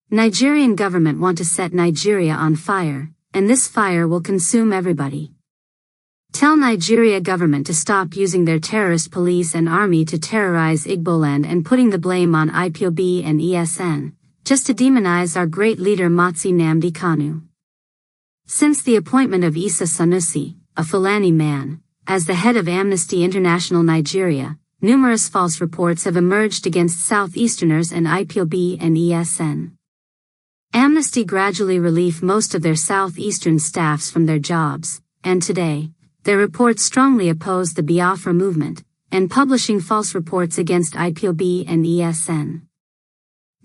Nigerian government want to set Nigeria on fire, and this fire will consume everybody. Tell Nigeria government to stop using their terrorist police and army to terrorize Igboland and putting the blame on IPOB and ESN, just to demonize our great leader Nnamdi Kanu. Since the appointment of Isa Sanusi, a Fulani man, as the head of Amnesty International Nigeria, numerous false reports have emerged against Southeasterners and IPOB and ESN. Amnesty gradually relieved most of their Southeastern staffs from their jobs, and today, their reports strongly oppose the Biafra movement, and publishing false reports against IPOB and ESN.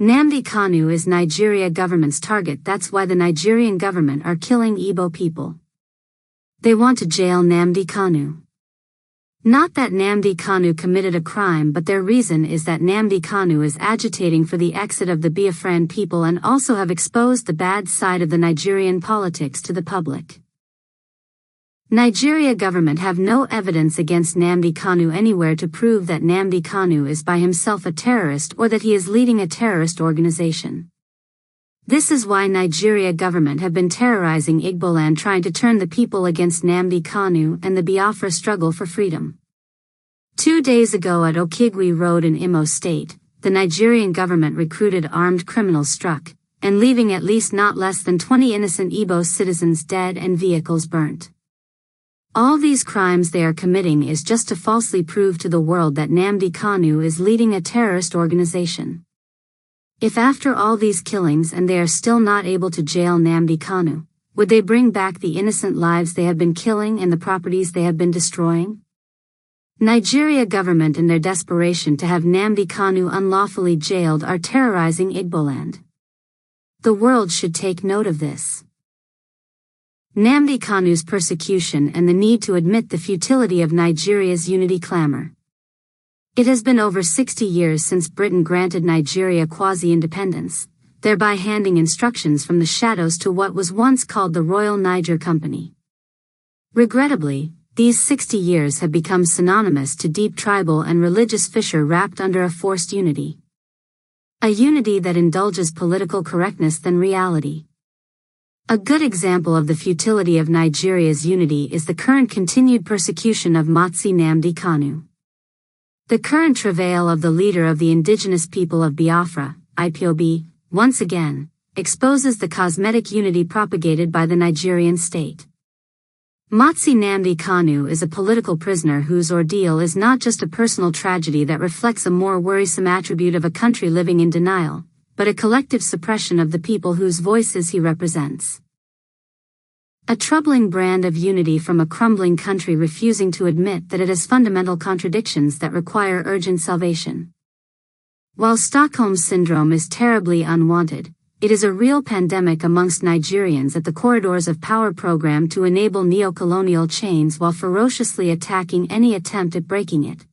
Nnamdi Kanu is Nigeria government's target. That's why the Nigerian government are killing Igbo people. They want to jail Nnamdi Kanu. Not that Nnamdi Kanu committed a crime, but their reason is that Nnamdi Kanu is agitating for the exit of the Biafran people and also have exposed the bad side of the Nigerian politics to the public. Nigeria government have no evidence against Nnamdi Kanu anywhere to prove that Nnamdi Kanu is by himself a terrorist or that he is leading a terrorist organization. This is why Nigeria government have been terrorizing Igboland, trying to turn the people against Nnamdi Kanu and the Biafra struggle for freedom. 2 days ago at Okigwe Road in Imo State, the Nigerian government recruited armed criminals struck, and leaving at least not less than 20 innocent Igbo citizens dead and vehicles burnt. All these crimes they are committing is just to falsely prove to the world that Nnamdi Kanu is leading a terrorist organization. If after all these killings and they are still not able to jail Nnamdi Kanu, would they bring back the innocent lives they have been killing and the properties they have been destroying? Nigeria government in their desperation to have Nnamdi Kanu unlawfully jailed are terrorizing Igboland. The world should take note of this. Nnamdi Kanu's persecution and the need to admit the futility of Nigeria's unity clamor. It has been over 60 years since Britain granted Nigeria quasi-independence, thereby handing instructions from the shadows to what was once called the Royal Niger Company. Regrettably, these 60 years have become synonymous to deep tribal and religious fissure wrapped under a forced unity. A unity that indulges political correctness than reality. A good example of the futility of Nigeria's unity is the current continued persecution of Nnamdi Kanu. The current travail of the leader of the indigenous people of Biafra, IPOB, once again, exposes the cosmetic unity propagated by the Nigerian state. Nnamdi Kanu is a political prisoner whose ordeal is not just a personal tragedy that reflects a more worrisome attribute of a country living in denial, but a collective suppression of the people whose voices he represents. A troubling brand of unity from a crumbling country refusing to admit that it has fundamental contradictions that require urgent salvation. While Stockholm Syndrome is terribly unwanted, it is a real pandemic amongst Nigerians at the corridors of power program to enable neo-colonial chains while ferociously attacking any attempt at breaking it.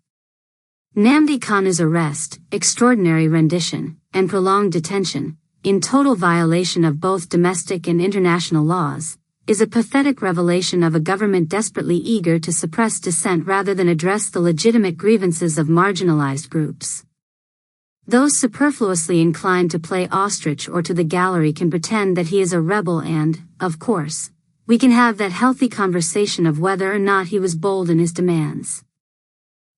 Nnamdi Kanu's arrest, extraordinary rendition, and prolonged detention, in total violation of both domestic and international laws, is a pathetic revelation of a government desperately eager to suppress dissent rather than address the legitimate grievances of marginalized groups. Those superfluously inclined to play ostrich or to the gallery can pretend that he is a rebel and, of course, we can have that healthy conversation of whether or not he was bold in his demands.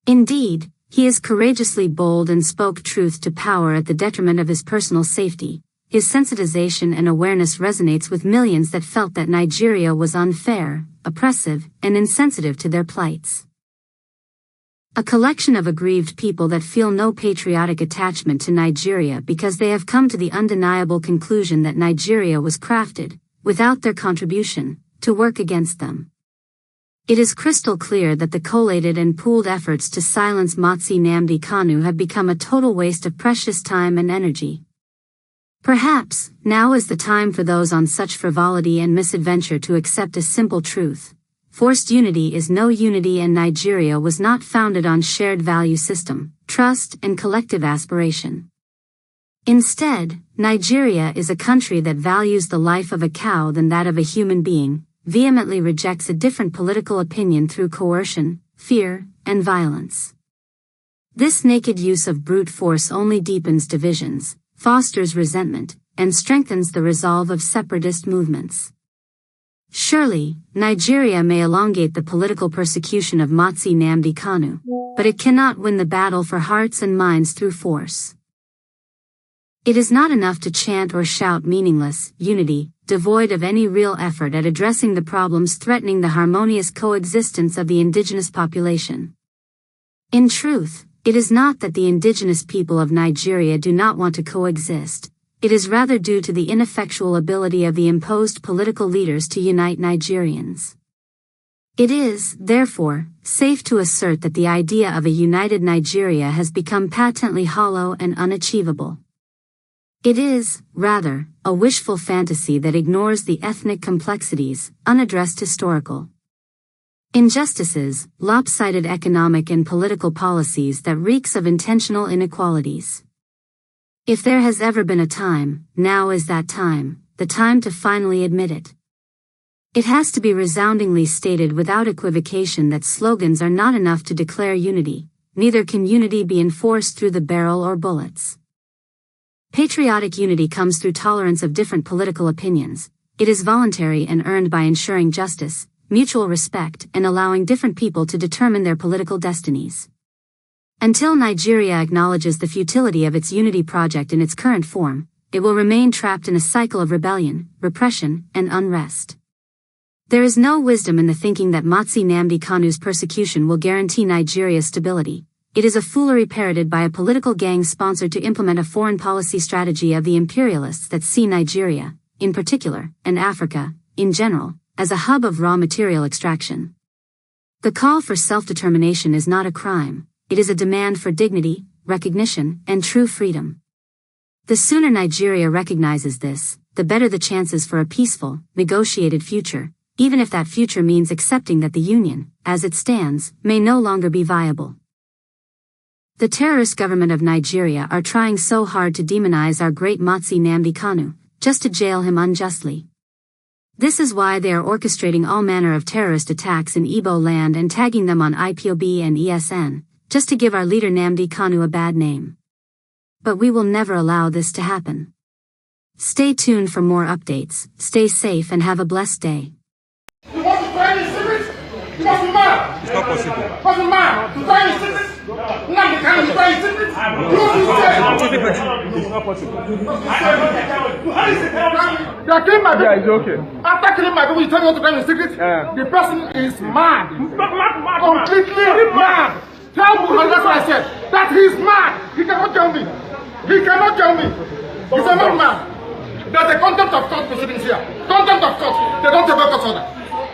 Indeed, he is courageously bold and spoke truth to power at the detriment of his personal safety. His sensitization and awareness resonates with millions that felt that Nigeria was unfair, oppressive, and insensitive to their plights. A collection of aggrieved people that feel no patriotic attachment to Nigeria because they have come to the undeniable conclusion that Nigeria was crafted, without their contribution, to work against them. It is crystal clear that the collated and pooled efforts to silence Nnamdi Kanu have become a total waste of precious time and energy. Perhaps, now is the time for those on such frivolity and misadventure to accept a simple truth. Forced unity is no unity, and Nigeria was not founded on shared value system, trust, and collective aspiration. Instead, Nigeria is a country that values the life of a cow than that of a human being, vehemently rejects a different political opinion through coercion, fear, and violence. This naked use of brute force only deepens divisions, fosters resentment, and strengthens the resolve of separatist movements. Surely, Nigeria may elongate the political persecution of Nnamdi Kanu, but it cannot win the battle for hearts and minds through force. It is not enough to chant or shout meaningless unity, devoid of any real effort at addressing the problems threatening the harmonious coexistence of the indigenous population. In truth, it is not that the indigenous people of Nigeria do not want to coexist, it is rather due to the ineffectual ability of the imposed political leaders to unite Nigerians. It is, therefore, safe to assert that the idea of a united Nigeria has become patently hollow and unachievable. It is, rather, a wishful fantasy that ignores the ethnic complexities, unaddressed historical injustices, lopsided economic and political policies that reeks of intentional inequalities. If there has ever been a time, now is that time, the time to finally admit it. It has to be resoundingly stated without equivocation that slogans are not enough to declare unity, neither can unity be enforced through the barrel or bullets. Patriotic unity comes through tolerance of different political opinions. It is voluntary and earned by ensuring justice, mutual respect, and allowing different people to determine their political destinies. Until Nigeria acknowledges the futility of its unity project in its current form, it will remain trapped in a cycle of rebellion, repression, and unrest. There is no wisdom in the thinking that Nnamdi Kanu's persecution will guarantee Nigeria's stability. It is a foolery parroted by a political gang sponsored to implement a foreign policy strategy of the imperialists that see Nigeria, in particular, and Africa, in general, as a hub of raw material extraction. The call for self-determination is not a crime, it is a demand for dignity, recognition, and true freedom. The sooner Nigeria recognizes this, the better the chances for a peaceful, negotiated future, even if that future means accepting that the Union, as it stands, may no longer be viable. The terrorist government of Nigeria are trying so hard to demonize our great Nnamdi Kanu, just to jail him unjustly. This is why they are orchestrating all manner of terrorist attacks in Igboland and tagging them on IPOB and ESN, just to give our leader Nnamdi Kanu a bad name. But we will never allow this to happen. Stay tuned for more updates, stay safe and have a blessed day. You want to try these secrets? You must be mad. It's not possible. You must be mad to try these secrets. Nnamdi Kanu to try these secrets. It's not possible. They are killing my people. Yeah, it's okay. After killing my people, you tell me what to try these secrets? Yeah. The person is mad. Completely mad. Tell Buhari, that's what I said. That he is mad. He cannot join me. He cannot join me. He's a madman. There's a contempt of court proceedings here. Contempt of court. They don't obey court order.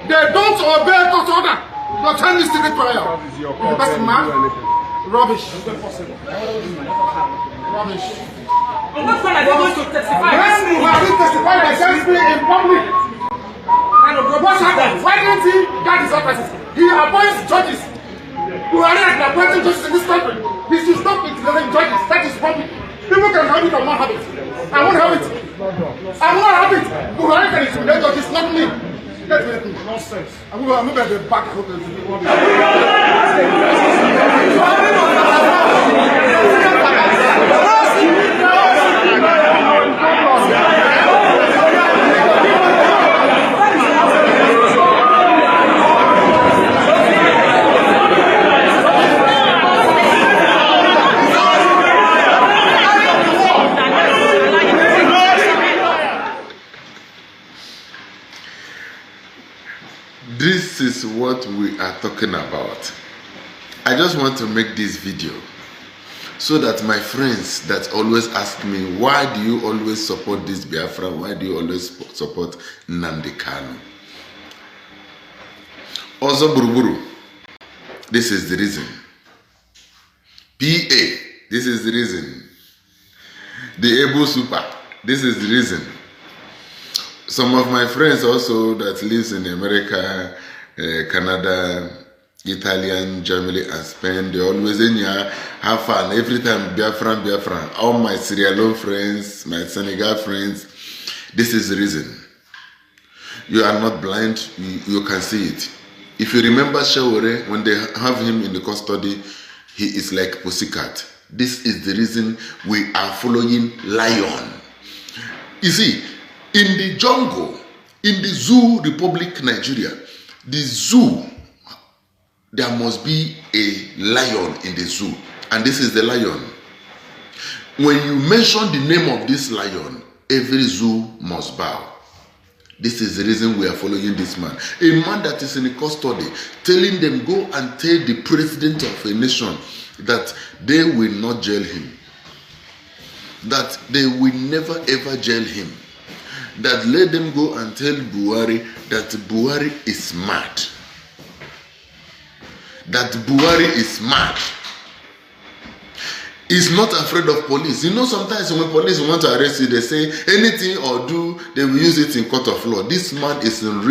They don't obey court order. You're telling this secret prayer. Is the person mad? Rubbish. Rubbish. On what point are they going to testify? When Buhari testified against me in public, what happened? Why didn't he guard his offices? He appoints judges. Buhari has been appointing judges in this country. He should stop intimidating judges. That is public. People can have it or not have it. I won't have it. I will not have it. Buhari can intimidate judges, not me. Get me. Nonsense. I'm going to be back. This is what we are talking about. I just want to make this video so that my friends that always ask me, why do you always support this Biafra? Why do you always support Nnamdi Kanu? Also Buruburu, this is the reason. PA, this is the reason. The Ebo Super, this is the reason. Some of my friends also that lives in America, Canada, Italian, Germany, and Spain, they always in here have fun. Every time Biafra. All my Sierra Leone friends, my Senegal friends, this is the reason. You are not blind, you can see it. If you remember Shawore, when they have him in the custody, he is like pussycat. This is the reason we are following Lion. You see, in the jungle, in the Zoo Republic, Nigeria, the zoo, there must be a lion in the zoo. And this is the lion. When you mention the name of this lion, every zoo must bow. This is the reason we are following this man. A man that is in custody, telling them, go and tell the president of a nation that they will not jail him. That they will never ever jail him. That let them go and tell Buhari that Buhari is mad. That Buhari is mad. He's not afraid of police. You know, sometimes when police want to arrest you, they say anything or do, they will use it in court of law. This man is in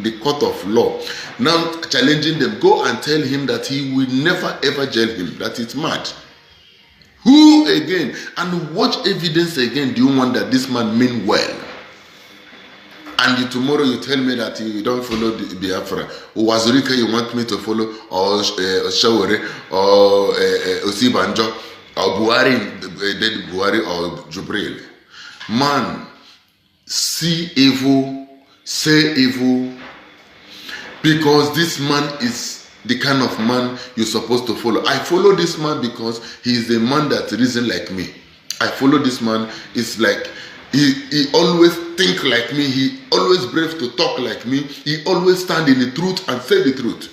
the court of law. Now challenging them, go and tell him that he will never ever jail him. That it's mad. Who again? And what evidence again do you want that this man mean well? And tomorrow you tell me that you don't follow the Biafra. Wazurika you want me to follow, or Shawore, or Osibanjo, or Buhari, dead Buhari, or Jubril. Man, see evil, say evil, because this man is the kind of man you're supposed to follow. I follow this man because he is a man that reasons like me. I follow this man. It's like he always think like me. He always brave to talk like me. He always stand in the truth and say the truth.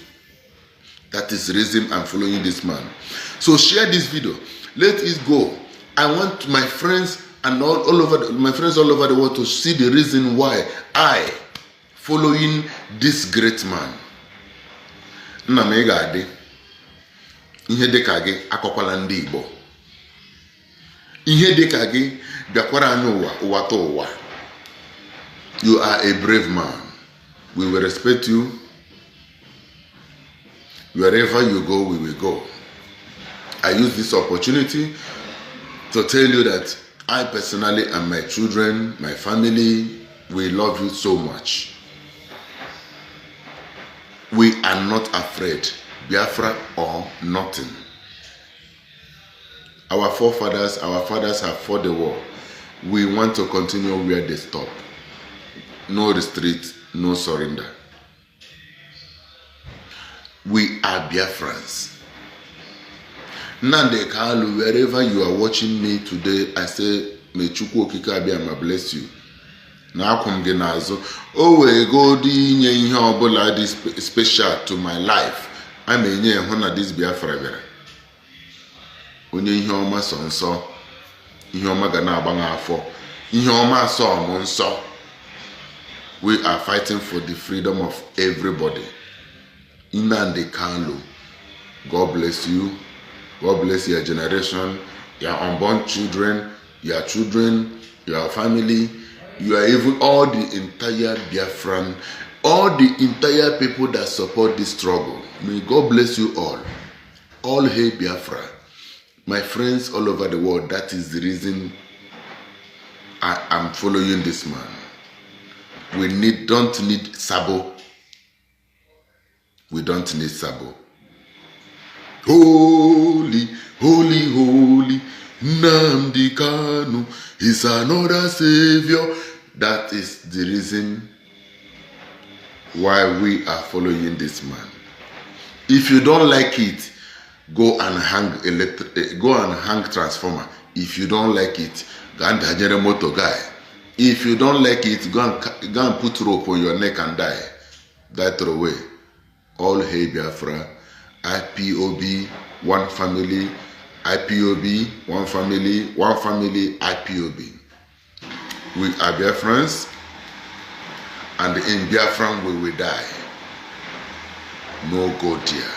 That is the reason I'm following this man. So share this video. Let it go. I want my friends and all over the world to see the reason why I following this great man. Nnamdi Kanu, ihe dịka gị akọkwala ndị Igbo. Ihe dịka gị bịakwara anyị ụwa to ụwa. You are a brave man. We will respect you. Wherever you go, we will go. I use this opportunity to tell you that I personally and my children, my family, we love you so much. We are not afraid, Biafra or nothing. Our fathers have fought the war. We want to continue where they stop. No retreat, no surrender. We are Biafrans. Nnamdi Kanu, wherever you are watching me today, I say, may Chukwu Okike Abịama bless you. Na akwụm gị n'azụ, o wee go dị inye ihe ọbụla dị special to my life. I may enye hụ na this Biafra bịara. Onye ihe ọma sọ nsọ, ihe ọma ga na-agba n'afọ, ihe ọma sọ mụ nsọ. We are fighting for the freedom of everybody. Nnamdi Kanu, God bless you. God bless your generation, your unborn children, your family. You are even all the entire Biafran, all the entire people that support this struggle. May God bless you all. All hail Biafra. My friends all over the world, that is the reason I am following this man. We don't need Sabo. We don't need Sabo. Holy, holy, holy, Nnamdi Kanu is another savior. That is the reason why we are following this man. If you don't like it, go and hang transformer. If you don't like it, go and hire motor guy. If you don't like it, go and put rope on your neck and die. That away. All hail Biafra. IPOB, one family. IPOB, one family, IPOB. We are Biafrans, and in Biafran we will die. No go there.